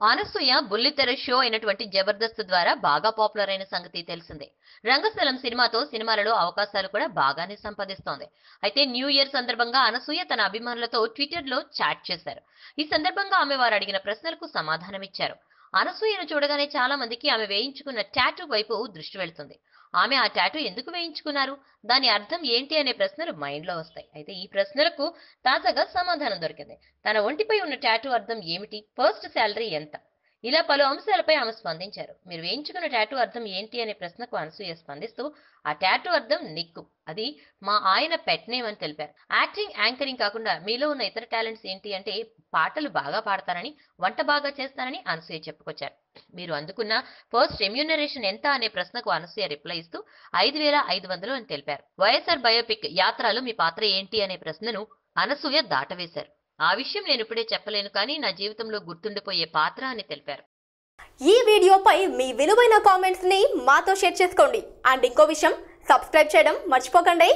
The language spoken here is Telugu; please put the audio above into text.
అనసూయ బుల్లితెర షో అయినటువంటి జబర్దస్త్ ద్వారా బాగా పాపులర్ అయిన సంగతి తెలిసిందే. రంగస్థలం సినిమాతో సినిమాలలో అవకాశాలు కూడా బాగానే సంపాదిస్తోంది. అయితే న్యూ ఇయర్ సందర్భంగా అనసూయ తన అభిమానులతో ట్విట్టర్ లో చాట్ చేశారు. ఈ సందర్భంగా ఆమె వారు అడిగిన ప్రశ్నలకు సమాధానమిచ్చారు. అనసూయను చూడగానే చాలా మందికి ఆమె వేయించుకున్న టాటూ వైపు దృష్టి వెళ్తుంది. ఆమె ఆ టాటూ ఎందుకు వేయించుకున్నారు, దాని అర్థం ఏంటి అనే ప్రశ్నలు మైండ్ లో వస్తాయి. అయితే ఈ ప్రశ్నలకు తాజాగా సమాధానం దొరికింది. తన ఒంటిపై ఉన్న టాటూ అర్థం ఏమిటి, ఫస్ట్ శాలరీ ఎంత, ఇలా పలు అంశాలపై ఆమె స్పందించారు. మీరు వేయించుకున్న టాటూ అర్థం ఏంటి అనే ప్రశ్నకు అనసూయ స్పందిస్తూ ఆ టాటూ అర్థం నిక్కు, అది మా ఆయన పెట్ నేమ్ అని తెలిపారు. యాక్టింగ్, యాంకరింగ్ కాకుండా మీలో ఉన్న ఇతర టాలెంట్స్ ఏంటి అంటే పాటలు బాగా పాడతారని, వంట బాగా చేస్తానని అనసూయ చెప్పుకొచ్చారు. మీరు అందుకున్న ఫస్ట్ రెమ్యూనరేషన్ ఎంత అనే ప్రశ్నకు అనసూయ రిప్లై ఇస్తూ 5,500 అని తెలిపారు. వైఎస్ఆర్ బయోపిక్ యాత్రలో మీ పాత్ర ఏంటి అనే ప్రశ్నను అనసూయ దాటవేశారు. ఆ విషయం నేను ఇప్పుడే చెప్పలేను, కానీ నా జీవితంలో గుర్తుండిపోయే పాత్ర అని తెలిపారు. ఈ వీడియోపై మీ విలువైన కామెంట్స్ ని మాతో షేర్ చేసుకోండి. అండ్ ఇంకో విషయం, సబ్స్క్రైబ్ చేయడం మర్చిపోకండి.